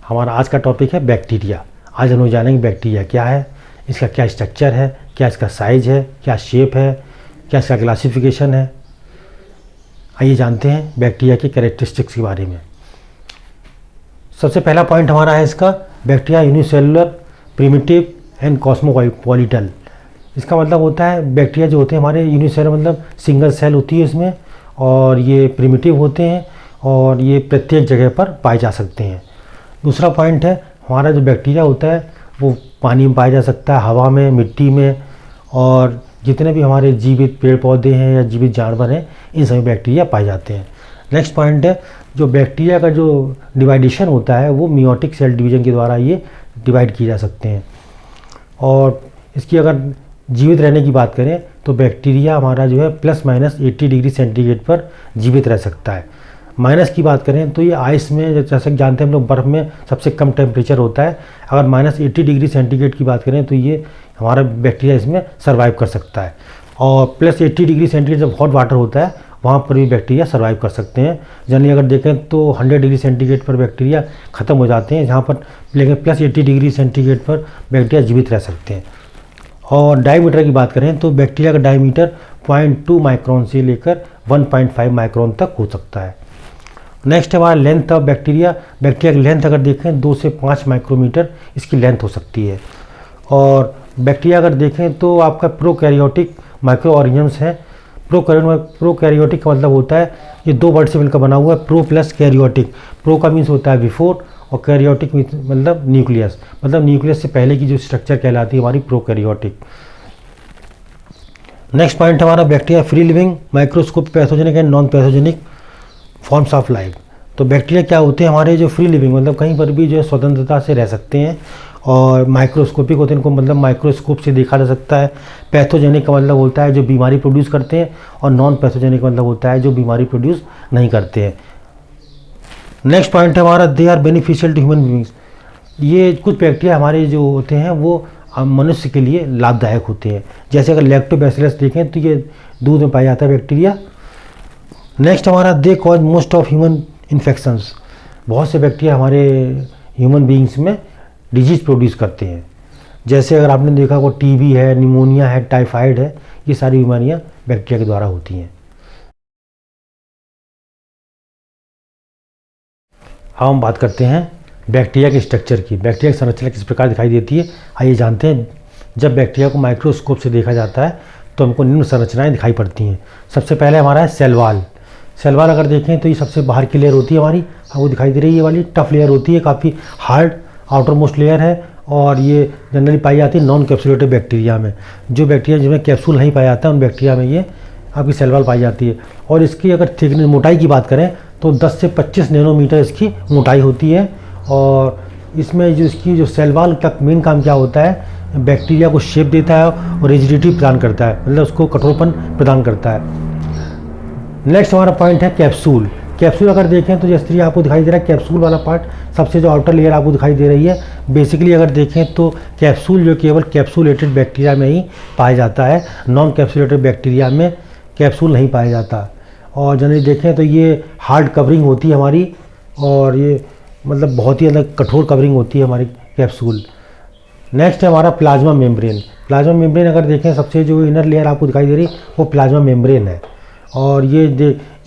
हमारा आज का टॉपिक है बैक्टीरिया। आज हम लोग जानेंगे बैक्टीरिया क्या है, इसका क्या स्ट्रक्चर है, क्या इसका साइज है, क्या शेप है, क्या इसका क्लासिफिकेशन है। आइए जानते हैं बैक्टीरिया के कैरेक्टरिस्टिक्स के बारे में। सबसे पहला पॉइंट हमारा है इसका, bacteria unicellular, primitive and cosmopolitan. इसका मतलब होता है बैक्टीरिया जो होते हैं हमारे यूनिसेलुलर मतलब सिंगल सेल होती है इसमें, और ये प्रिमिटिव होते हैं और ये प्रत्येक जगह पर पाए जा सकते हैं। दूसरा पॉइंट है हमारा जो बैक्टीरिया होता है वो पानी में पाया जा सकता है, हवा में, मिट्टी में, और जितने भी हमारे जीवित पेड़ पौधे हैं या जीवित जानवर हैं इन सभी बैक्टीरिया पाए जाते हैं। नेक्स्ट पॉइंट है जो बैक्टीरिया का जो डिवाइडेशन होता है वो मियोटिक सेल डिवीजन के द्वारा ये डिवाइड किए जा सकते हैं। और इसकी अगर जीवित रहने की बात करें तो बैक्टीरिया हमारा जो है ±80 डिग्री सेंटीग्रेड पर जीवित रह सकता है। माइनस की बात करें तो ये आइस में, जैसे जानते हैं हम लोग, बर्फ़ में सबसे कम टेम्परेचर होता है। अगर -80 डिग्री सेंटीग्रेड की बात करें तो ये हमारा बैक्टीरिया इसमें सर्वाइव कर सकता है। और +80 डिग्री सेंटीग्रेड जब हॉट वाटर होता है वहाँ पर भी बैक्टीरिया सर्वाइव कर सकते हैं। जनरली अगर देखें तो 100 डिग्री सेंटीग्रेड पर बैक्टीरिया ख़त्म हो जाते हैं, जहाँ पर लेकिन +80 डिग्री सेंटीग्रेड पर बैक्टीरिया जीवित रह सकते हैं। और डायमीटर की बात करें तो बैक्टीरिया का डायमीटर 0.2 माइक्रोन से लेकर 1.5 माइक्रोन तक हो सकता है। नेक्स्ट है हमारा लेंथ ऑफ बैक्टीरिया। बैक्टीरिया की लेंथ अगर देखें 2 से 5 माइक्रोमीटर इसकी लेंथ हो सकती है। और बैक्टीरिया अगर देखें तो आपका प्रोकैरियोटिक माइक्रो ऑर्गेनिजम्स हैं। प्रोकैरियोटिक का मतलब होता है ये 2 वर्ड से मिलकर बना हुआ है, प्रो प्लस कैरियोटिक। प्रो का मीन्स होता है बिफोर और कैरियोटिक मतलब न्यूक्लियस, मतलब न्यूक्लियस से पहले की जो स्ट्रक्चर कहलाती है हमारी प्रोकैरियोटिक। नेक्स्ट पॉइंट हमारा bacteria free living, microscope pathogenic and non pathogenic forms of life. तो बैक्टीरिया क्या होते हैं हमारे जो फ्री लिविंग मतलब कहीं पर भी जो है स्वतंत्रता से रह सकते हैं, और माइक्रोस्कोपिक होते हैं, इनको मतलब माइक्रोस्कोप से देखा जा सकता है। पैथोजेनिक का मतलब होता है जो बीमारी प्रोड्यूस करते हैं, और नॉन पैथोजेनिक मतलब होता है जो बीमारी प्रोड्यूस नहीं करते हैं। नेक्स्ट पॉइंट है हमारा they are beneficial to human beings. ये कुछ बैक्टीरिया हमारे जो होते हैं वो मनुष्य के लिए लाभदायक होते हैं। जैसे अगर लैक्टोबैसिलस देखें तो ये दूध में पाया जाता है बैक्टीरिया। नेक्स्ट हमारा they cause most of human infections. बहुत से बैक्टीरिया हमारे ह्यूमन बीइंग्स में डिजीज़ प्रोड्यूस करते हैं। जैसे अगर आपने देखा वो टीबी है, निमोनिया है, टाइफाइड है, ये सारी बीमारियां बैक्टीरिया के द्वारा होती हैं। हम बात करते हैं बैक्टीरिया के स्ट्रक्चर की। बैक्टीरिया की संरचना किस प्रकार दिखाई देती है, आइए जानते हैं। जब बैक्टीरिया को माइक्रोस्कोप से देखा जाता है तो हमको निम्न संरचनाएं दिखाई पड़ती हैं। सबसे पहले हमारा है सेल वॉल। सेल वॉल अगर देखें तो ये सबसे बाहर की लेयर होती है हमारी, वो दिखाई दे रही है, ये वाली टफ लेयर होती है, काफ़ी हार्ड आउटर मोस्ट लेयर है, और ये जनरली पाई जाती है नॉन कैप्सुलेटेड बैक्टीरिया में। जो बैक्टीरिया जिसमें कैप्सूल नहीं पाया जाता है उन बैक्टीरिया में ये आपकी सेल वॉल पाई जाती है। और इसकी अगर थिकनेस, मोटाई की बात करें तो 10 से 25 नैनोमीटर इसकी मोटाई होती है। और इसमें जो इसकी जो सेल वॉल का मेन काम क्या होता है, बैक्टीरिया को शेप देता है और रिजिडिटी प्रदान करता है, मतलब उसको कठोरपन प्रदान करता है। नेक्स्ट हमारा पॉइंट है कैप्सूल। कैप्सूल अगर देखें तो जैसे आपको दिखाई दे रहा है कैप्सूल वाला पार्ट, सबसे जो आउटर लेयर आपको दिखाई दे रही है, बेसिकली अगर देखें तो कैप्सूल जो केवल कैप्सूलेटेड बैक्टीरिया में ही पाया जाता है, नॉन कैप्सूलेटेड बैक्टीरिया में कैप्सूल नहीं पाया जाता। और जनरली देखें तो ये हार्ड कवरिंग होती है हमारी, और ये मतलब बहुत ही अलग कठोर कवरिंग होती है हमारी कैप्सूल। नेक्स्ट है हमारा प्लाज्मा मेम्ब्रेन। प्लाज्मा मेम्ब्रेन अगर देखें सबसे जो इनर लेयर आपको दिखाई दे रही वो प्लाज्मा मेम्ब्रेन है। और ये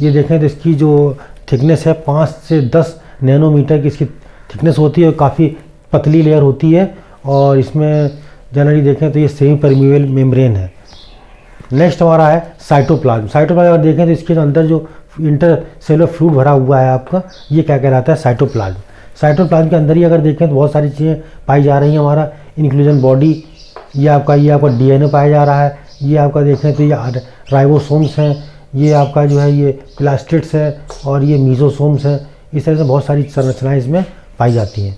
देखें तो इसकी जो थिकनेस है 5 से 10 नैनोमीटर की इसकी थिकनेस होती है, और काफ़ी पतली लेयर होती है। और इसमें जनरली देखें तो ये सेमी परमिएबल मेम्ब्रेन है। नेक्स्ट हमारा है साइटोप्लाज्म। साइटोप्लाज्म अगर देखें तो इसके अंदर जो इंटरसेलुलर फ्लूइड भरा हुआ है आपका, ये क्या कहलाता है, साइटोप्लाज्म। साइटोप्लाज्म के अंदर ही अगर देखें तो बहुत सारी चीज़ें पाई जा रही हैं हमारा, इंक्लूजन बॉडी, ये आपका डीएनए पाया जा रहा है, ये आपका देखें तो ये राइबोसोम्स हैं, ये आपका जो है ये प्लास्टिड्स है, और ये मीजोसोम्स हैं। इस तरह से बहुत सारी संरचनाएं इसमें पाई जाती हैं।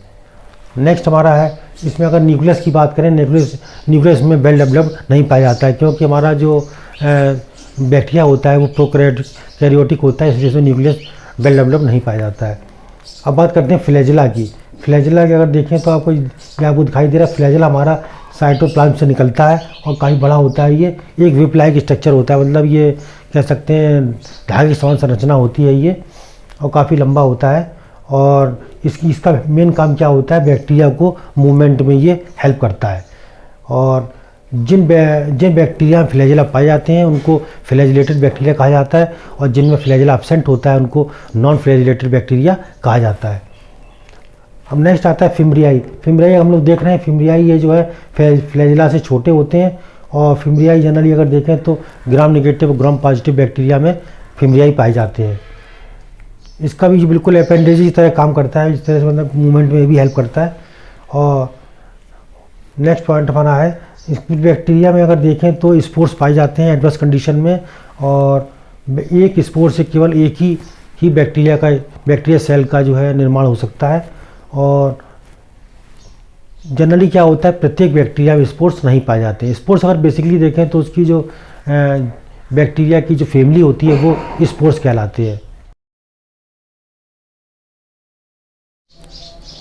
नेक्स्ट हमारा है इसमें अगर न्यूक्लियस की बात करें, न्यूक्लियस में वेल डेवलप्ड नहीं पाया जाता है, क्योंकि हमारा जो बैक्टीरिया होता है वो प्रोकैरियोटिक होता है, इसलिए इसमें न्यूक्लियस वेल डेवलप नहीं पाया जाता है। अब बात करते हैं फ्लैजेला की। फ्लैजेला की अगर देखें तो आपको दिखाई दे रहा है, फ्लैजेला हमारा साइटोप्लाज्म से निकलता है और काफ़ी बड़ा होता है। ये एक विप लाइक स्ट्रक्चर होता है, मतलब ये कह सकते हैं धागे की समान संरचना होती है ये, और काफ़ी लंबा होता है। और इसका मेन काम क्या होता है, बैक्टीरिया को मूवमेंट में ये हेल्प करता है। और जिन बैक्टीरिया में फ्लैजेला पाए जाते हैं उनको फ्लैजिलेटेड बैक्टीरिया कहा जाता है, और जिनमें फ्लैजेला एब्सेंट होता है उनको नॉन फ्लैजिलेटेड बैक्टीरिया कहा जाता है। अब नेक्स्ट आता है फिमरियाई। फिमरियाई हम लोग देख रहे हैं, फिमरियाई ये जो है फ्लैजेला से छोटे होते हैं, और फिमरियाई जनरली अगर देखें तो gram negative gram positive bacteria में फिमरियाई पाए जाते हैं। इसका भी बिल्कुल अपेंडेज की तरह काम करता है, इस तरह से मतलब मूवमेंट में भी हेल्प करता है। और नेक्स्ट पॉइंट हमारा है, इस बैक्टीरिया में अगर देखें तो स्पोर्स पाए जाते हैं एडवर्स कंडीशन में, और एक स्पोर से केवल एक ही बैक्टीरिया सेल का जो है निर्माण हो सकता है। और जनरली क्या होता है, प्रत्येक बैक्टीरिया में स्पोर्स नहीं पाए जाते। स्पोर्स अगर बेसिकली देखें तो उसकी जो बैक्टीरिया की जो फैमिली होती है वो स्पोर्स कहलाते हैं।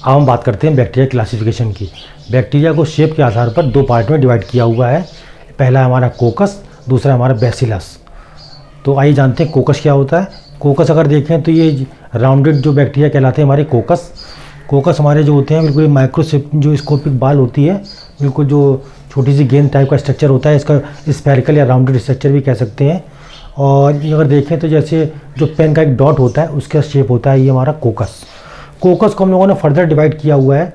अब हम बात करते हैं बैक्टीरिया क्लासिफिकेशन की। बैक्टीरिया को शेप के आधार पर 2 पार्ट में डिवाइड किया हुआ है। पहला हमारा कोकस, दूसरा हमारा बैसिलस। तो आइए जानते हैं कोकस क्या होता है। कोकस अगर देखें तो ये राउंडेड जो बैक्टीरिया कहलाते हैं हमारे कोकस। कोकस हमारे जो होते हैं बिल्कुल माइक्रोस्कोपिक बाल होती है, बिल्कुल जो छोटी सी गेंद टाइप का स्ट्रक्चर होता है, इसका स्फेरिकल या राउंडेड स्ट्रक्चर भी कह सकते हैं। और अगर देखें तो जैसे जो पेन का एक डॉट होता है उसका शेप होता है ये हमारा कोकस। कोकस को हम लोगों ने फर्दर डिवाइड किया हुआ है।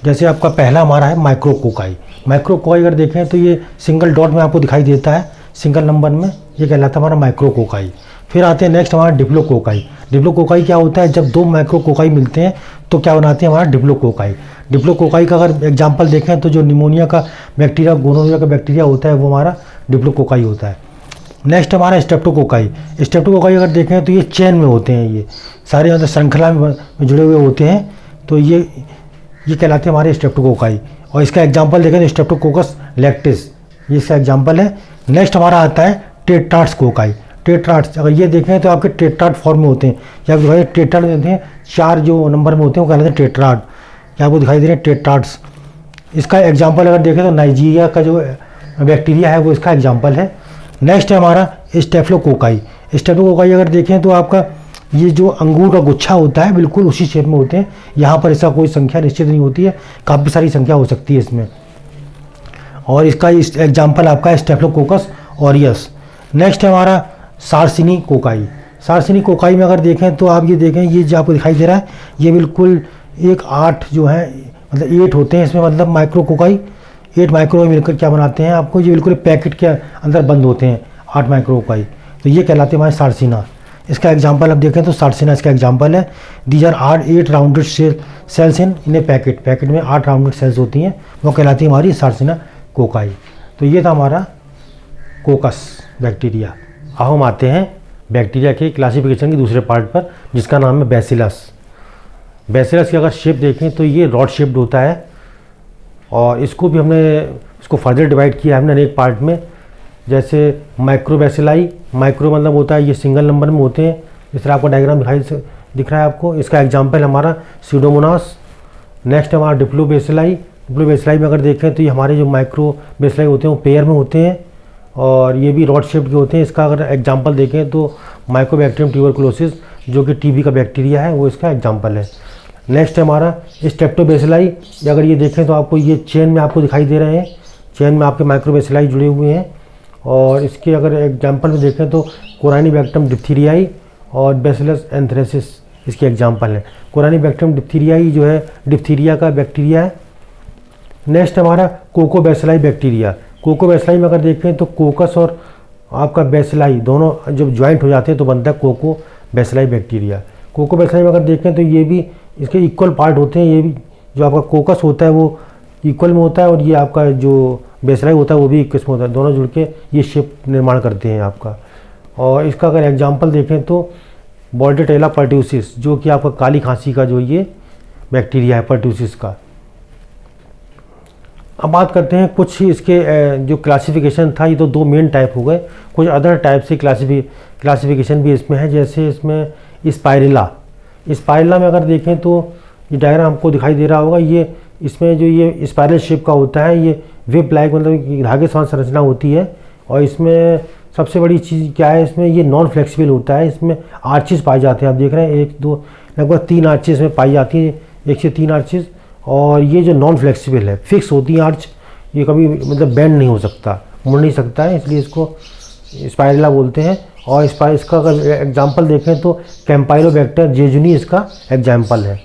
जैसे आपका पहला हमारा है माइक्रोकोकाई। माइक्रोकोकाई अगर देखें तो ये सिंगल डॉट में आपको दिखाई देता है, सिंगल नंबर में, ये कहलाता है हमारा माइक्रोकोकाई। फिर आते हैं नेक्स्ट हमारा डिप्लोकोकाई। डिप्लोकोकाई क्या होता है, जब 2 माइक्रोकोकाई मिलते हैं तो क्या बनाते हैं हमारा डिप्लोकोकाई। डिप्लोकोकाई का अगर एग्जाम्पल देखें तो जो निमोनिया का बैक्टीरिया, गोनोरिया का बैक्टीरिया होता है वो हमारा डिप्लोकोकाई होता है। नेक्स्ट हमारा स्ट्रेप्टोकोकाई। स्ट्रेप्टोकोकाई अगर देखें तो ये चेन में होते हैं, ये सारे मतलब श्रृंखला में जुड़े हुए होते हैं, तो ये कहलाते हैं हमारे स्ट्रेप्टोकोकाई। और इसका एग्जांपल देखें तो स्ट्रेप्टोकोकस लैक्टिस, ये इसका एग्जांपल है। नेक्स्ट हमारा आता है टेट्रार्ड्स कोकाई। टेट्रार्ड्स अगर ये देखें तो आपके टेट्रार्ड फॉर्म में होते हैं, या आपको दिखाई टेट्रार्ड देते हैं 4 जो नंबर में होते हैं वो कहलाते हैं टेट्रार्ड, या आपको दिखाई दे रहे हैं टेट्रार्ड्स। इसका एग्जाम्पल अगर देखें तो नाइजीरिया का जो बैक्टीरिया है वो इसका एग्जाम्पल है। नेक्स्ट है हमारा स्टेफलोकोकाई। स्टेफलोकोकाई अगर देखें तो आपका ये जो अंगूर का गुच्छा होता है बिल्कुल उसी शेप में होते हैं। यहाँ पर इसका कोई संख्या निश्चित नहीं होती है, काफ़ी सारी संख्या हो सकती है इसमें। और इसका एग्जाम्पल आपका स्टेफलोकोकस ऑरियस। नेक्स्ट है हमारा सार्सिनी कोकाई। सार्सिनी कोकाई में अगर देखें तो आप ये देखें, ये जो आपको दिखाई दे रहा है ये बिल्कुल 8 जो है मतलब 8 होते हैं इसमें, मतलब माइक्रोकोकाई 8 माइक्रो मिलकर क्या बनाते हैं आपको, ये बिल्कुल पैकेट के अंदर बंद होते हैं 8 माइक्रोकोकाई, तो ये कहलाते हैं हमारे सार्सिना। इसका एग्जाम्पल अब देखें तो सार्सिना इसका एग्जाम्पल है। These are 8 rounded cells in a packet में 8 राउंडेड सेल्स होती हैं, वो कहलाती है हमारी सार्सिना कोकाई। तो ये था हमारा कोकस बैक्टीरिया। अब हम आते हैं बैक्टीरिया के क्लासिफिकेशन के दूसरे पार्ट पर, जिसका नाम है बैसिलस। बैसिलस की अगर शेप देखें तो ये रॉड शेप्ड होता है, और इसको भी हमने इसको फर्दर डिवाइड किया हमने अनेक पार्ट में। जैसे माइक्रोबैसिलाई, माइक्रो मतलब होता है ये सिंगल नंबर में होते हैं, इस तरह आपको डायग्राम दिख रहा है आपको। इसका एग्जाम्पल हमारा सीडोमोनास। नेक्स्ट हमारा डिप्लोबैसिलाई। डिप्लोबैसिलाई में अगर देखें तो ये हमारे जो माइक्रोबैसिलाई होते हैं वो पेयर में होते हैं, और ये भी रॉड शेप के होते हैं। इसका अगर एग्जाम्पल देखें तो माइकोबैक्टीरियम ट्यूबरकुलोसिस जो कि टीबी का बैक्टीरिया है वो इसका एग्जाम्पल है। नेक्स्ट है हमारा स्ट्रेप्टोबैसिलाई। अगर ये देखें तो आपको ये चेन में आपको दिखाई दे रहे हैं, चेन में आपके माइक्रोबैसिलाई जुड़े हुए हैं। और इसके अगर एग्जाम्पल में देखें तो कोराइनोबैक्टीरियम डिप्थीरियाई और बैसिलस एंथ्रेसिस इसके एग्जाम्पल है। कोराइनोबैक्टीरियम डिप्थीरियाई जो है डिप्थीरिया का बैक्टीरिया है। नेक्स्ट हमारा कोकोबैसिलाई बैक्टीरिया। कोकोबैसिलाई में अगर देखें तो कोकस और आपका बैसिलाई दोनों जब ज्वाइंट हो जाते हैं तो बनता है कोकोबैसिलाई बैक्टीरिया। कोकोबैसिलाई में अगर देखें तो ये भी इसके इक्वल पार्ट होते हैं, ये भी जो आपका कोकस होता है वो इक्वल में होता है, और ये आपका जो बैसिलाई होता है वो भी इक्वल में होता है, दोनों जुड़ के ये शेप निर्माण करते हैं आपका। और इसका अगर एग्जाम्पल देखें तो बॉर्डेटेला पर्ट्यूसिस जो कि आपका काली खांसी का जो ये बैक्टीरिया है पर्ट्यूसिस का। अब बात करते हैं कुछ इसके जो क्लासिफिकेशन था, ये तो 2 मेन टाइप हो गए, कुछ अदर टाइप से क्लासिफिकेशन भी इसमें है। जैसे इसमें स्पाइरला में अगर देखें तो ये डायग्राम आपको दिखाई दे रहा होगा, ये इसमें जो ये स्पाइरल शेप का होता है, ये वेब लाइक मतलब धागे समान संरचना होती है। और इसमें सबसे बड़ी चीज़ क्या है, इसमें ये नॉन फ्लेक्सिबल होता है, इसमें आर्चिस पाए जाते हैं। आप देख रहे हैं 1 2 लगभग 3 आर्चेस में पाई जाती हैं, 1 से 3 आर्चेस। और ये जो नॉन फ्लेक्सिबल है, फिक्स होती है आर्च, ये कभी मतलब बेंड नहीं हो सकता, मुड़ नहीं सकता है, इसलिए इसको स्पाइरेला बोलते हैं। और इसका अगर एग्जाम्पल देखें तो कैम्पाइलोबैक्टर जेजुनी इसका एग्जाम्पल है।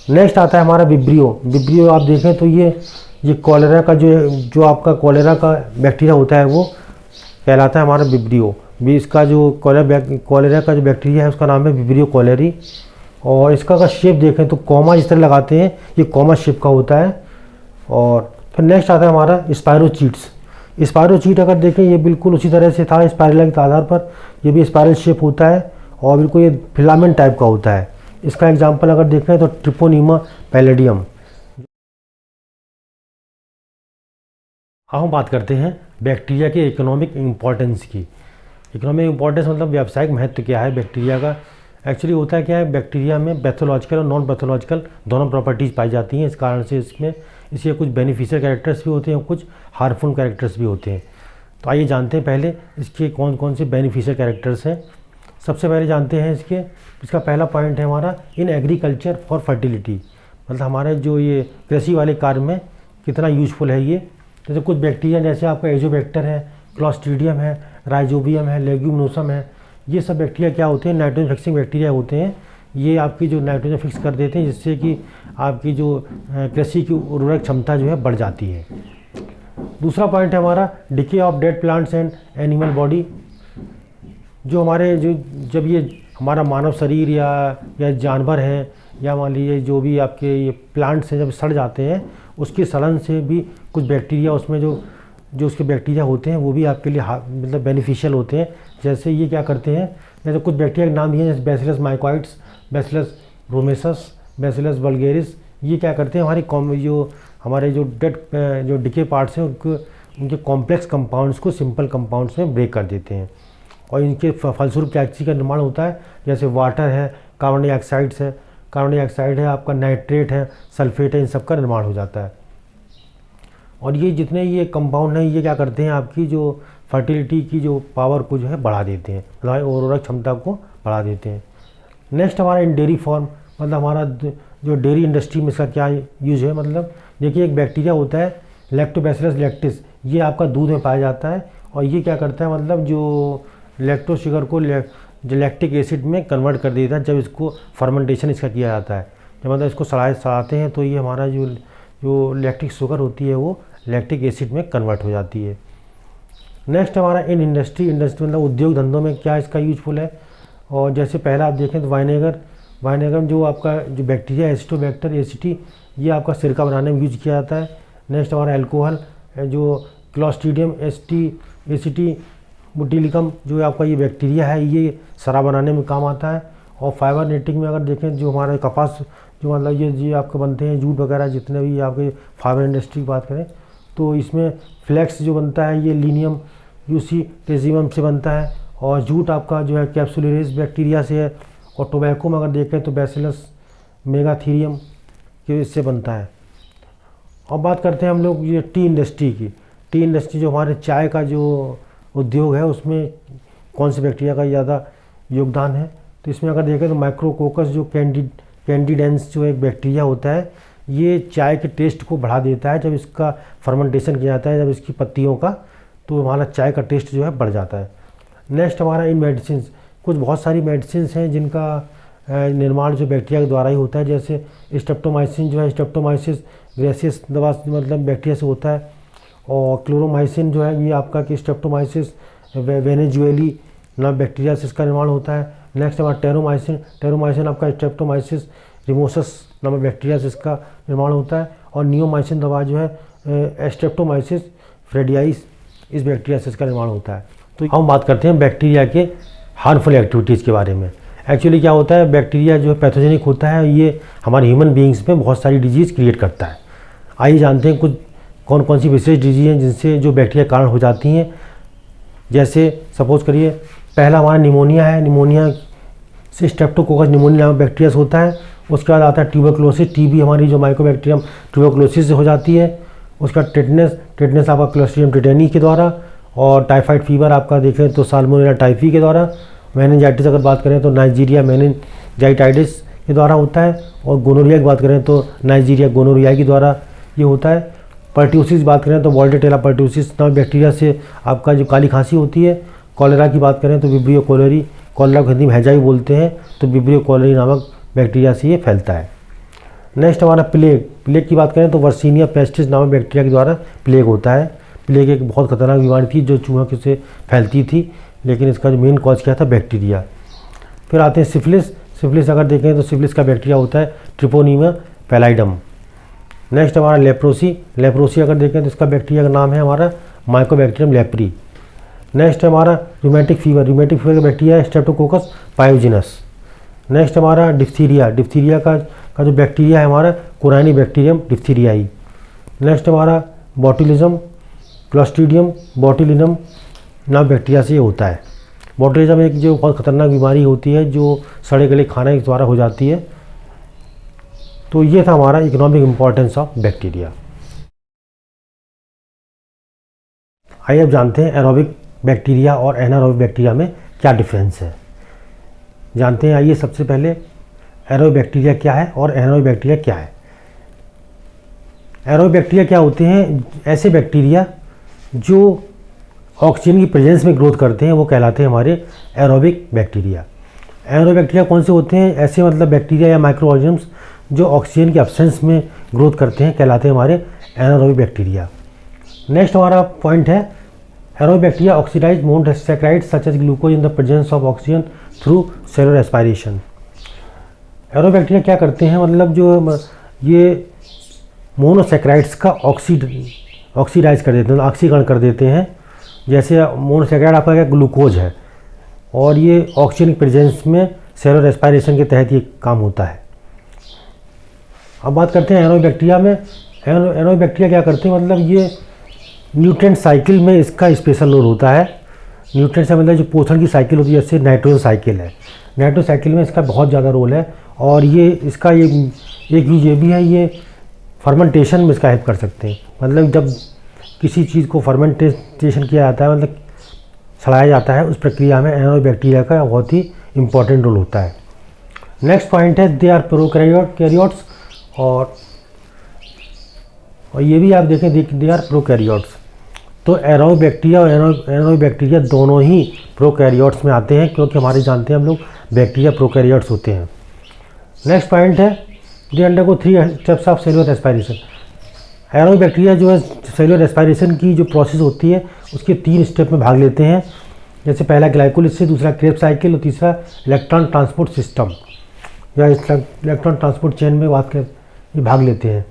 नेक्स्ट आता है हमारा विब्रियो। विब्रियो आप देखें तो ये कॉलेरा का जो आपका कॉलेरा का बैक्टीरिया होता है वो कहलाता है हमारा विब्रियो। भी इसका जो कॉलेरा का जो बैक्टीरिया है उसका नाम है विब्रियो कॉलेरी। और इसका अगर शेप देखें तो कॉमा जिस तरह लगाते हैं, ये कॉमा शेप का होता है। और फिर नेक्स्ट आता है हमारा स्पायरोचीट्स। स्पायरोचीट अगर देखें ये बिल्कुल उसी तरह से था स्पाइरेला के आधार पर, ये भी स्पाइरल शेप होता है और बिल्कुल ये फिलामेंट टाइप का होता है। इसका एग्जाम्पल अगर देखें तो ट्रिपोनीमा पैलेडियम। अब हम बात करते हैं बैक्टीरिया के इकोनॉमिक इम्पोर्टेंस की। इकोनॉमिक इम्पोर्टेंस मतलब व्यावसायिक महत्व क्या है बैक्टीरिया का। एक्चुअली होता है क्या है, बैक्टीरिया में पैथोलॉजिकल और नॉन पैथोलॉजिकल दोनों प्रॉपर्टीज़ पाई जाती हैं। इस कारण से इसके कुछ बेनिफिशियल कैरेक्टर्स भी होते हैं और कुछ हार्मफुल कैरेक्टर्स भी होते हैं। तो आइए जानते हैं पहले इसके कौन कौन से बेनिफिशियल कैरेक्टर्स हैं। सबसे पहले जानते हैं इसका पहला पॉइंट है हमारा इन एग्रीकल्चर फॉर फर्टिलिटी, मतलब हमारे जो ये कृषि वाले कार्य में कितना यूजफुल है ये। जैसे कुछ बैक्टीरिया जैसे आपका एजोबैक्टर है, क्लॉस्ट्रीडियम है, राइजोबियम है, लेग्यूमिनोसम है, ये सब बैक्टीरिया क्या होते हैं, नाइट्रोजन फिक्सिंग बैक्टीरिया होते हैं। ये आपकी जो नाइट्रोजन फिक्स कर देते हैं जिससे कि आपकी जो कृषि की उर्वरक क्षमता जो है बढ़ जाती है। दूसरा पॉइंट है हमारा decay of dead plants and animal body. जो हमारे जब ये हमारा मानव शरीर या जानवर हैं या मान लीजिए जो भी आपके ये प्लांट्स हैं जब सड़ जाते हैं, उसके सड़न से भी कुछ बैक्टीरिया उसमें जो उसके बैक्टीरिया होते हैं वो भी आपके लिए मतलब बेनिफिशियल होते हैं। जैसे ये क्या करते हैं, जैसे कुछ बैक्टीरिया के नाम दिए हैं जैसे बैसिलस माइकोइड्स, बैसिलस रोमेसस, बैसिलस वल्गेरिस। ये क्या करते हैं हमारे जो डिके पार्ट्स हैं उनके कॉम्प्लेक्स कंपाउंड्स को सिंपल कंपाउंड्स में ब्रेक कर देते हैं। और इनके फलस्वरूप क्या चीज़ का निर्माण होता है, जैसे वाटर है, कार्बन डाइऑक्साइड्स है, कार्बन डाइऑक्साइड है, आपका नाइट्रेट है, सल्फेट है, इन सब का निर्माण हो जाता है। और ये जितने ये कंपाउंड हैं ये क्या करते हैं, आपकी जो फर्टिलिटी की जो पावर को जो है बढ़ा देते हैं, मतलब उर्वरक क्षमता को बढ़ा देते हैं। नेक्स्ट हमारा इन डेयरी फॉर्म, मतलब हमारा जो डेयरी इंडस्ट्री में इसका क्या यूज है, मतलब देखिए एक बैक्टीरिया होता है लैक्टोबैसिलस लैक्टिस, ये आपका दूध में पाया जाता है। और ये क्या करता है, मतलब जो लैक्टो शुगर को लैक्टिक एसिड में कन्वर्ट कर देता है जब इसको फर्मेंटेशन इसका किया जाता है। जब मतलब इसको सड़ाते हैं तो ये हमारा जो लैक्टिक शुगर होती है वो लैक्टिक एसिड में कन्वर्ट हो जाती है। नेक्स्ट हमारा इन इंडस्ट्री मतलब उद्योग धंधों में क्या इसका यूजफुल है। और जैसे पहला आप देखें तो वाइनेगर जो आपका जो बैक्टीरिया एसिटोबैक्टर एसिटी, ये आपका सिरका बनाने में यूज किया जाता है। नेक्स्ट हमारा अल्कोहल जो क्लॉस्ट्रीडियम एसिटी बुटिलिकम जो आपका ये बैक्टीरिया है ये शराब बनाने में काम आता है। और फाइबर नेटिंग में अगर देखें जो हमारे कपास जो मतलब ये आपके बनते हैं जूट वगैरह जितने भी आपके फाइबर इंडस्ट्री की बात करें तो इसमें फ्लैक्स जो बनता है ये लीनियम यूसी टेजिमम से बनता है। और जूट आपका जो है कैप्सुलरिस बैक्टीरिया से है। और टोबैको में अगर देखें तो बैसिलस मेगाथीरियम के इससे बनता है। अब बात करते हैं हम लोग ये टी इंडस्ट्री की। टी इंडस्ट्री जो हमारे चाय का जो उद्योग है उसमें कौन से बैक्टीरिया का ज़्यादा योगदान है, तो इसमें अगर देखें तो माइक्रोकोकस जो कैंडिडेंस जो एक बैक्टीरिया होता है ये चाय के टेस्ट को बढ़ा देता है। जब इसका फर्मेंटेशन किया जाता है जब इसकी पत्तियों का, तो हमारा चाय का टेस्ट जो है बढ़ जाता है। नेक्स्ट हमारा इन मेडिसिन, कुछ बहुत सारी मेडिसिन हैं जिनका निर्माण जो बैक्टीरिया के द्वारा ही होता है। जैसे स्ट्रेप्टोमाइसिन जो है स्ट्रेप्टोमाइसिस ग्रेसियस दवा मतलब बैक्टीरिया से होता है। और क्लोरोमाइसिन जो है ये आपका कि स्ट्रेप्टोमाइसिस वेनेजुएली नाम बैक्टीरिया से इसका निर्माण होता है। नेक्स्ट हमारा टेरोमाइसिन आपका स्ट्रेप्टोमाइसिस रिमोसस नामक बैक्टीरिया से इसका निर्माण होता है। और नियोमाइसिन दवा जो है स्ट्रेप्टोमाइसिस फ्रेडियाइस इस बैक्टीरिया से इसका निर्माण होता है। तो हम बात करते हैं बैक्टीरिया के हार्मफुल एक्टिविटीज़ के बारे में। एक्चुअली क्या होता है, बैक्टीरिया जो है पैथोजेनिक होता है, ये हमारे ह्यूमन बीइंग्स में बहुत सारी डिजीज़ क्रिएट करता है। आइए जानते हैं कुछ कौन कौन सी विशेष डिजीज़ हैं जिनसे जो बैक्टीरिया कारण हो जाती हैं। जैसे सपोज करिए पहला हमारा निमोनिया है, निमोनिया से स्ट्रेप्टोकोकस निमोनिया नामक बैक्टीरिया से होता है। उसके बाद आता है ट्यूबरक्लोसिस, टीबी हमारी जो माइकोबैक्टीरियम ट्यूबरक्लोसिस से हो जाती है। उसका टेटनस आपका क्लोस्ट्रिडियम टेटेनी के द्वारा। और टाइफाइड फीवर आपका देखें तो साल्मोनेला टाइफी के द्वारा। मेनिनजाइटिस अगर बात करें तो नाइजीरिया मेनिनजाइटाइटिस के द्वारा होता है, और गोनोरिया की बात करें तो नाइजीरिया गोनोरिया के द्वारा ये होता है। पर्ट्यूसिस की बात करें तो वॉल्डेटेला पर्ट्यूसिस नामक बैक्टीरिया से आपका जो काली खांसी होती है। कॉलेरा की बात करें तो विब्रियो कोलेरी, कॉलेरा को हिंदी में हैजा भी बोलते हैं, तो विब्रियो कोलेरी नामक बैक्टीरिया से ये फैलता है। नेक्स्ट हमारा प्लेग। प्लेग की बात करें तो वर्सीनिया पेस्टिस नामक बैक्टीरिया के द्वारा प्लेग होता है। प्लेग एक बहुत खतरनाक बीमारी थी जो चूहों से फैलती थी, लेकिन इसका जो मेन कॉज क्या था, बैक्टीरिया। फिर आते हैं सिफिलिस। सिफिलिस अगर देखें तो सिफिलिस का बैक्टीरिया होता है ट्रिपोनीमा पैलाइडम। नेक्स्ट हमारा लेप्रोसी। लेप्रोसी अगर देखें तो इसका बैक्टीरिया का नाम है हमारा माइकोबैक्टीरियम लेप्री। नेक्स्ट हमारा रूमेटिक फीवर। रूमेटिक फीवर का बैक्टीरिया है स्ट्रेप्टोकोकस पायोजिनस। नेक्स्ट हमारा डिप्थीरिया। डिप्थीरिया का जो बैक्टीरिया है हमारा कोराइनी बैक्टीरियम डिप्थीरियाई। नेक्स्ट हमारा बॉटुलिज्म, क्लोस्ट्रीडियम बॉटुलिनम नाम बैक्टीरिया से ये होता है। बॉटुलिज्म एक जो बहुत खतरनाक बीमारी होती है जो सड़े गले खाने के द्वारा हो जाती है। तो ये था हमारा इकोनॉमिक इम्पोर्टेंस ऑफ बैक्टीरिया। आइए अब जानते हैं एरोबिक बैक्टीरिया और एनारोबिक बैक्टीरिया में क्या डिफरेंस है, जानते हैं। आइए सबसे पहले एरोबिक बैक्टीरिया क्या है और एनारोबिक बैक्टीरिया क्या है। एरोबिक बैक्टीरिया क्या होते हैं, ऐसे बैक्टीरिया जो ऑक्सीजन की प्रेजेंस में ग्रोथ करते हैं वो कहलाते हैं हमारे एरोबिक बैक्टीरिया। एनारोबिक बैक्टीरिया कौन से होते हैं, ऐसे मतलब बैक्टीरिया या माइक्रो ऑर्गेनिम्स जो ऑक्सीजन के एब्सेंस में ग्रोथ करते हैं कहलाते हैं हमारे एनारोबिक बैक्टीरिया। नेक्स्ट हमारा पॉइंट है aerobic bacteria oxidise monosaccharides such as glucose in the presence of oxygen through cellular aspiration. Aerobic bacteria क्या करते हैं, मतलब जो ये मोनोसैकेराइड्स का ऑक्सीडाइज कर देते हैं, ऑक्सीकरण कर देते हैं। जैसे मोनोसैकेराइड आपका क्या ग्लूकोज है और ये ऑक्सीजन की प्रेजेंस में सेलुलर एस्पायरेशन के तहत ये काम होता है। अब बात करते हैं एनारोबिक बैक्टीरिया में। एनारोबिक बैक्टीरिया क्या करते हैं, मतलब ये न्यूट्रिएंट साइकिल में इसका स्पेशल रोल होता है। न्यूट्रिएंट से मतलब जो पोषण की साइकिल होती है, जैसे नाइट्रोजन साइकिल है, नाइट्रोजन साइकिल में इसका बहुत ज़्यादा रोल है। और ये इसका ये एक यूज ये भी है, ये फर्मेंटेशन में इसका हेल्प कर सकते हैं। मतलब जब किसी चीज़ को फर्मेंटेशन किया जाता है, मतलब सड़ाया जाता है, उस प्रक्रिया में एनारोबिक बैक्टीरिया का बहुत ही इंपॉर्टेंट रोल होता है। नेक्स्ट पॉइंट है दे आर प्रोकैरियोट्स, और ये भी आप देखें दे आर प्रोकैरियोट्स। तो एरोबिक बैक्टीरिया और एनारोबिक बैक्टीरिया दोनों ही प्रोकैरियोट्स में आते हैं, क्योंकि हमारे जानते हैं हम लोग बैक्टीरिया प्रोकैरियोट्स होते हैं। नेक्स्ट पॉइंट है they undergo 3 steps of cellular aspiration. Aerobic bacteria जो है सेलुलर एस्पायरेशन की जो प्रोसेस होती है उसके 3 स्टेप में भाग लेते हैं। जैसे पहला ग्लाइकोलिसिस, दूसरा क्रेब्स साइकिल और तीसरा इलेक्ट्रॉन ट्रांसपोर्ट सिस्टम या इलेक्ट्रॉन ट्रांसपोर्ट चेन में ये भाग लेते हैं।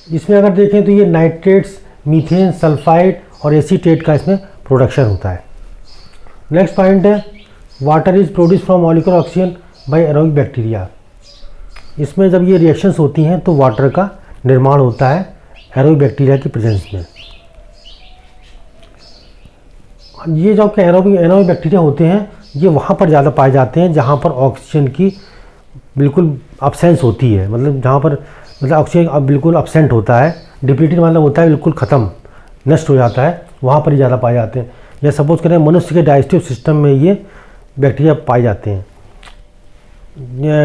इसमें अगर देखें तो ये नाइट्रेट्स, मीथेन, सल्फाइड और एसीटेट का इसमें प्रोडक्शन होता है। नेक्स्ट पॉइंट है water is produce from molecular oxygen by aerobic bacteria. इसमें जब ये रिएक्शंस होती हैं तो वाटर का निर्माण होता है एरोबिक बैक्टीरिया की प्रेजेंस में। ये जो एनारोबिक बैक्टीरिया होते हैं ये वहाँ पर ज़्यादा पाए जाते हैं जहाँ पर ऑक्सीजन की बिल्कुल अब्सेंस होती है, मतलब जहाँ पर मतलब ऑक्सीजन अब बिल्कुल अब्सेंट होता है, डिप्लीटेड मतलब होता है बिल्कुल ख़त्म, नष्ट हो जाता है, वहाँ पर ही ज़्यादा पाए जाते हैं। या सपोज करें मनुष्य के डाइजेस्टिव सिस्टम में ये बैक्टीरिया पाए जाते हैं।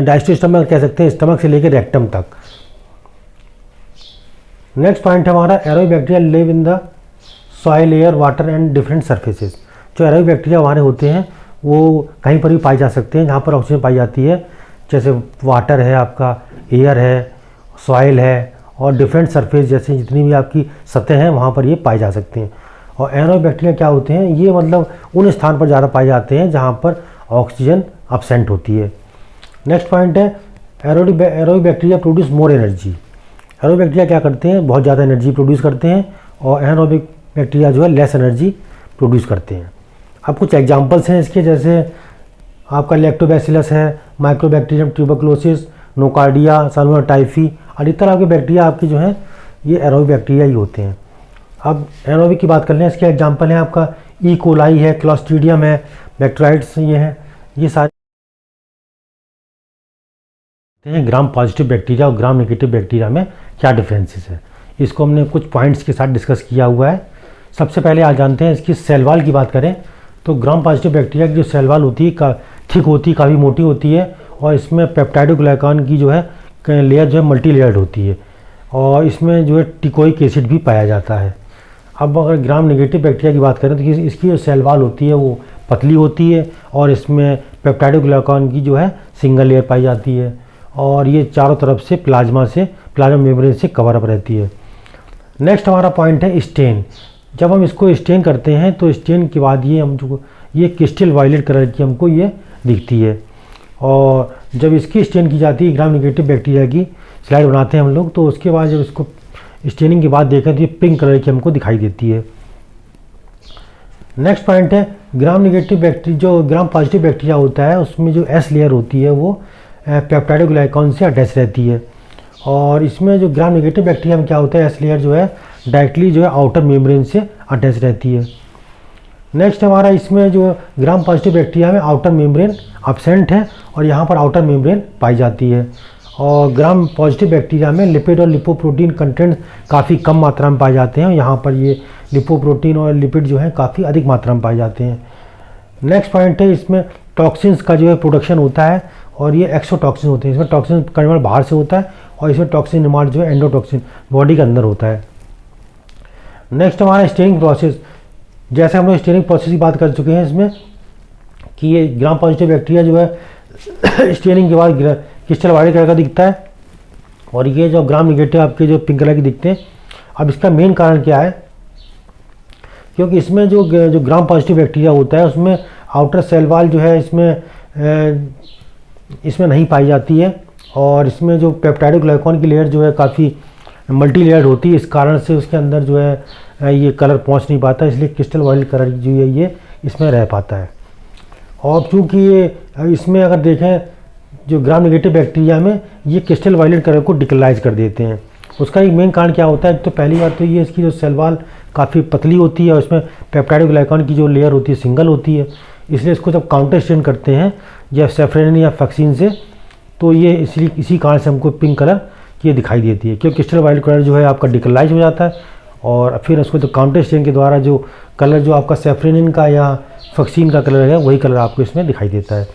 डाइजेस्टिव सिस्टम में कह सकते हैं स्टमक से लेकर रेक्टम तक। नेक्स्ट पॉइंट है हमारा aerobic bacteria live in the soil, air, water and different surfaces. जो एरोबिक बैक्टीरिया हमारे होते हैं वो कहीं पर भी पाए जा सकते हैं जहाँ पर ऑक्सीजन पाई जाती है, जैसे वाटर है, आपका एयर है, सॉइल है और डिफरेंट सरफेस जैसे जितनी भी आपकी सतह हैं वहाँ पर ये पाए जा सकते हैं। और एनारोबिक बैक्टीरिया क्या होते हैं, ये मतलब उन स्थान पर ज़्यादा पाए जाते हैं जहाँ पर ऑक्सीजन अब्सेंट होती है। नेक्स्ट पॉइंट है aerobic bacteria produce more energy. Aerobic bacteria क्या करते हैं, बहुत ज़्यादा एनर्जी प्रोड्यूस करते हैं, और एनारोबिक बैक्टीरिया जो है लेस एनर्जी प्रोड्यूस करते हैं। अब कुछ एग्जांपल्स हैं इसके, जैसे आपका लैक्टोबैसिलस है, mycobacterium tuberculosis, nocardia, salmonella typhi, अधिक तरह के बैक्टीरिया आपके जो हैं ये एरोबिक बैक्टीरिया ही होते हैं। अब एनारोबिक की बात कर लें, इसके एग्जांपल हैं आपका ई कोलाई है, क्लॉस्ट्रीडियम है, बैक्टीरियाइड्स ये हैं, ये सारे हैं। ग्राम पॉजिटिव बैक्टीरिया और ग्राम नेगेटिव बैक्टीरिया में क्या डिफरेंसेस है, इसको हमने कुछ पॉइंट्स के साथ डिस्कस किया हुआ है। सबसे पहले आज जानते हैं इसकी सेल वॉल की बात करें तो ग्राम पॉजिटिव बैक्टीरिया की जो सेल वॉल होती है थिक होती है, काफ़ी मोटी होती है और इसमें पेप्टाइडोग्लाइकान की जो है लेयर जो है मल्टी लेयर्ड होती है और इसमें जो है टिकोइक एसिड भी पाया जाता है। अब अगर ग्राम नेगेटिव बैक्टीरिया की बात करें तो इसकी जो सेल वॉल होती है वो पतली होती है और इसमें पेप्टाइडोग्लाइकान की जो है सिंगल लेयर पाई जाती है और ये चारों तरफ से प्लाज्मा मेम्ब्रेन से कवर अप रहती है। नेक्स्ट हमारा पॉइंट है स्टेन। जब हम इसको स्टेन करते हैं तो स्टेन के बाद ये क्रिस्टल वायलेट कलर की हमको ये दिखती है और जब इसकी स्टेन की जाती है ग्राम नेगेटिव बैक्टीरिया की स्लाइड बनाते हैं हम लोग, तो उसके बाद जब इसको स्टेनिंग के बाद देखें तो ये पिंक कलर की हमको दिखाई देती है। नेक्स्ट पॉइंट है ग्राम नेगेटिव बैक्टीरिया। जो ग्राम पॉजिटिव बैक्टीरिया होता है उसमें जो एस लेयर होती है वो पेप्टाइडोग्लाइकान से अटैच रहती है और इसमें जो ग्राम नेगेटिव बैक्टीरिया में क्या होता है, एस लेयर जो है डायरेक्टली जो है आउटर मेम्ब्रेन से अटैच रहती है। नेक्स्ट हमारा इसमें जो ग्राम पॉजिटिव बैक्टीरिया में आउटर मेम्ब्रेन एब्सेंट है और यहाँ पर आउटर मेम्ब्रेन पाई जाती है और ग्राम पॉजिटिव बैक्टीरिया में लिपिड और लिपोप्रोटीन कंटेंट काफ़ी कम मात्रा में पाए जाते हैं। यहाँ पर ये लिपोप्रोटीन और लिपिड जो है काफ़ी अधिक मात्रा में पाए जाते हैं। नेक्स्ट पॉइंट है इसमें टॉक्सिन्स का जो है प्रोडक्शन होता है और ये एक्सोटॉक्सिन होते हैं। इसमें टॉक्सिन का निर्माण बाहर से होता है और इसमें टॉक्सिन निर्माण जो है एंडोटॉक्सिन बॉडी के अंदर होता है। नेक्स्ट हमारा स्टेनिंग प्रोसेस। जैसे हम लोग स्टेनिंग प्रोसेस की बात कर चुके हैं इसमें कि ये ग्राम पॉजिटिव बैक्टीरिया जो है स्टेनिंग के बाद क्रिस्टल वाइट कलर का दिखता है और ये जो ग्राम नेगेटिव आपके जो पिंक कलर के दिखते हैं। अब इसका मेन कारण क्या है, क्योंकि इसमें जो ग्राम पॉजिटिव बैक्टीरिया होता है उसमें आउटर सेल वॉल जो है इसमें नहीं पाई जाती है और इसमें जो पेप्टाइडोग्लाइकान की लेयर जो है काफ़ी मल्टी लेयर्ड होती है। इस कारण से उसके अंदर जो है ये कलर पहुंच नहीं पाता, इसलिए क्रिस्टल वाइट कलर जो है ये इसमें रह पाता है। और चूँकि ये इसमें अगर देखें जो ग्राम नेगेटिव बैक्टीरिया में ये क्रिस्टल वायलेट कलर को डिकलाइज कर देते हैं। उसका एक मेन कारण क्या होता है, तो पहली बात तो ये इसकी जो सेल वॉल काफ़ी पतली होती है और इसमें पेप्टाइडोग्लाइकान की जो लेयर होती है सिंगल होती है, इसलिए इसको जब काउंटर स्टेन करते हैं या सेफ्रेनिन या फैक्सीन से तो ये इसी कारण से हमको पिंक कलर ये दिखाई देती है, क्योंकि क्रिस्टल वाइट कलर जो है आपका डिकलाइज हो जाता है और फिर उसको जो काउंटर स्टेन के द्वारा जो कलर जो आपका सेफ्रेनिन का या फैक्सीन का कलर है वही कलर आपको इसमें दिखाई देता है।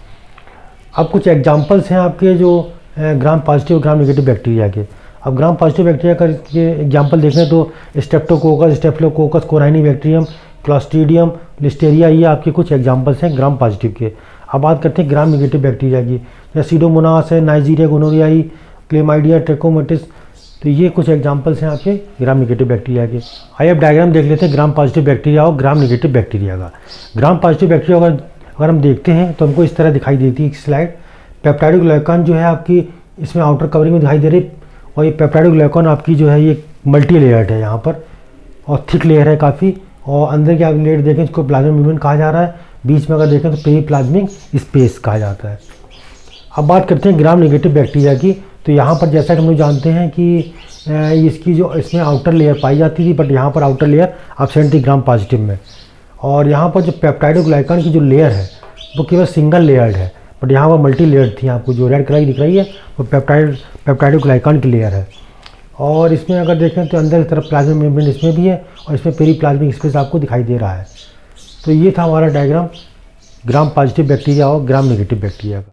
अब कुछ एग्जांपल्स हैं आपके जो gram positive gram negative bacteria के। अब ग्राम पॉजिटिव बैक्टीरिया का के एग्जांपल देखें तो streptococcus, staphylococcus, corynebacterium, clostridium, listeria, ये आपके कुछ एग्जांपल्स हैं ग्राम पॉजिटिव के। अब बात करते हैं ग्राम नेगेटिव बैक्टीरिया की, जैसे सीडोमोनास है, नाइजीरिया गोनोरियाई, क्लेमाइडिया, ट्रेकोमेटिस। तो ये कुछ एग्जांपल्स हैं आपके ग्राम नेगेटिव बैक्टीरिया के। आइए अब डायग्राम देख लेते हैं ग्राम पॉजिटिव बैक्टीरिया और ग्राम नेगेटिव बैक्टीरिया का। ग्राम पॉजिटिव बैक्टीरिया अगर हम देखते हैं तो हमको इस तरह दिखाई देती है स्लाइड। पेप्टाइडोग्लाइकान जो है आपकी इसमें आउटर कवरिंग में दिखाई दे रही और ये पेप्टाइडोग्लाइकान आपकी जो है ये मल्टी लेयर्ड है यहाँ पर और थिक लेयर है काफ़ी, और अंदर की आप लेयर देखें इसको प्लाज्मा मेम्ब्रेन कहा जा रहा है, बीच में अगर देखें तो पेरीप्लाज्मिक स्पेस कहा जाता है। अब बात करते हैं ग्राम नेगेटिव बैक्टीरिया की। तो यहाँ पर जैसा कि हम लोग जानते हैं कि इसकी जो इसमें आउटर लेयर पाई जाती थी, बट यहाँ पर आउटर लेयर एब्सेंट थी ग्राम पॉजिटिव में, और यहाँ पर जो पेप्टाइडोग्लाइकान की जो लेयर है वो केवल सिंगल लेयर्ड है, बट यहाँ पर मल्टी लेयर्ड थी। आपको जो रेड कलर की दिख रही है वो पेप्टाइडोग्लाइकान की लेयर है। और इसमें अगर देखें तो अंदर की तरफ प्लाज्मा मेम्ब्रेन इसमें भी है और इसमें पेरीप्लाज्मिक स्पेस आपको दिखाई दे रहा है। तो ये था हमारा डायग्राम ग्राम पॉजिटिव बैक्टीरिया और ग्राम नेगेटिव बैक्टीरिया का।